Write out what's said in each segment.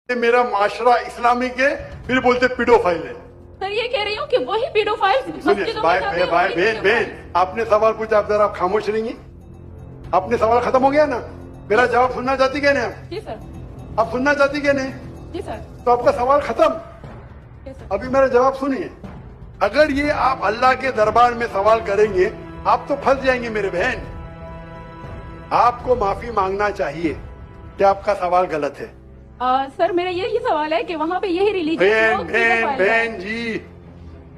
मेरा माशरा इस्लामिक है, फिर बोलते पीडोफाइल है। सर ये कह रही हूँ कि वही पीडोफाइल सुनिए बहन, आपने सवाल पूछा, आप जरा खामोश रहेंगी। आपने सवाल खत्म हो गया ना, मेरा जवाब सुनना चाहती क्या नहीं आप? जी सर। आप सुनना चाहती क्या नहीं? जी सर। तो आपका सवाल खत्म। जी सर। अभी मेरा जवाब सुनिए। अगर ये आप अल्लाह के दरबार में सवाल करेंगे, आप तो फंस जाएंगे मेरे बहन। आपको माफी मांगना चाहिए कि आपका सवाल गलत है। सर मेरा यही सवाल है कि वहाँ पे यही बहन जी,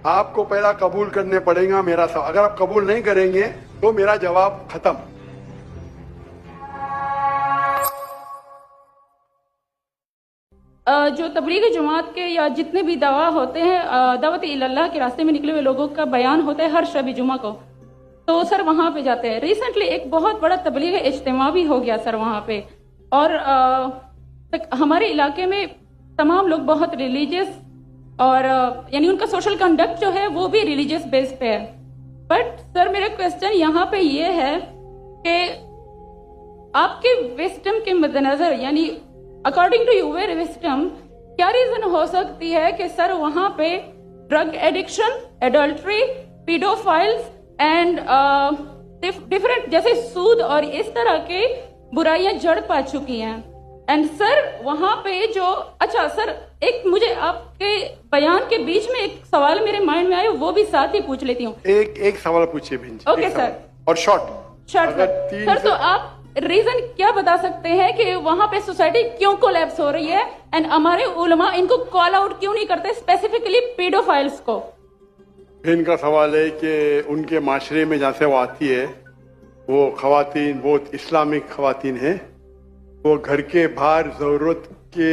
आपको पहला कबूल करने पड़ेगा मेरा सवाल। अगर आप कबूल नहीं करेंगे तो मेरा जवाब खत्म। जो तबलीगी जमात के या जितने भी दवा होते हैं, दावत इल्लल्लाह के रास्ते में निकले हुए लोगों का बयान होता है हर शब जुमा को, तो सर वहाँ पे जाते हैं। रिसेंटली एक बहुत बड़ा तबलीगी इज्तिमा भी हो गया सर वहाँ पे, और हमारे इलाके में तमाम लोग बहुत रिलीजियस और यानी उनका सोशल कंडक्ट जो है वो भी रिलीजियस बेस पे है। बट सर मेरा क्वेश्चन यहाँ पे ये है कि आपके विस्डम के मद्देनजर, यानी अकॉर्डिंग टू यूर विस्डम, क्या रीजन हो सकती है कि सर वहाँ पे drug addiction, adultery, paedophiles and different जैसे सूद और इस तरह के बुराइयां जड़ पा चुकी हैं। एंड सर वहाँ पे जो, अच्छा सर एक मुझे आपके बयान के बीच में एक सवाल मेरे माइंड में आया, वो भी साथ ही पूछ लेती हूँ। एक सवाल पूछिए बहन जी। Okay sir. और शॉर्ट सर तो आप रीजन क्या बता सकते हैं कि वहाँ पे सोसाइटी क्यों कोलैप्स हो रही है, एंड हमारे उलमा इनको कॉल आउट क्यों नहीं करते, स्पेसिफिकली पीडोफाइल्स को? इनका सवाल है कि उनके माशरे में जहाँ से वो आती है, वो खवातीन बहुत इस्लामिक खवातीन है, वो घर के बाहर जरूरत के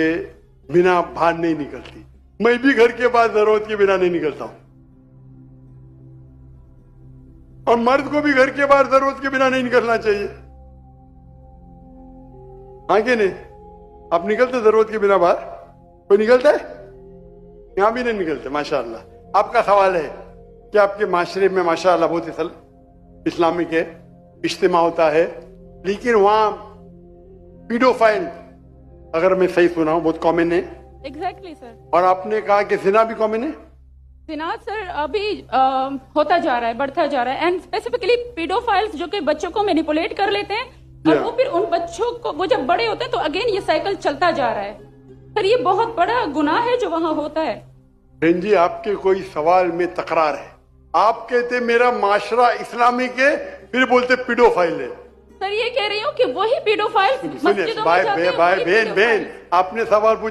बिना बाहर नहीं निकलती। मैं भी घर के बाहर जरूरत के बिना नहीं निकलता हूं, और मर्द को भी घर के बाहर जरूरत के बिना नहीं निकलना चाहिए। हाँ कि नहीं? आप निकलते जरूरत के बिना बाहर? कोई निकलता है? यहां भी नहीं निकलते माशाअल्लाह। आपका सवाल है कि आपके माशरे में माशाअल्लाह बहुत इस्लामिक है, इज्तिमा होता है, लेकिन वहां पीडोफाइल, अगर मैं सही सुना हूं, बहुत कॉमन है। Exactly sir. और आपने कहा कि जिना भी कॉमन है? जिना सर अभी होता जा रहा है, बढ़ता जा रहा है, एंड स्पेसिफिकली पीडोफाइल्स जो कि बच्चों को मैनिपुलेट कर लेते हैं, और वो फिर उन बच्चों को, वो जब बड़े होते हैं तो अगेन ये साइकिल चलता जा रहा है। सर ये बहुत बड़ा गुनाह है जो वहाँ होता है। बहन जी, आपके कोई सवाल में तकरार है। आप कहते मेरा माशरा इस्लामिक है, फिर बोलते पीडोफाइल है। सर ये कह रही हूँ कि वही पीडोफाइल सुनिए बहन, आपने सवाल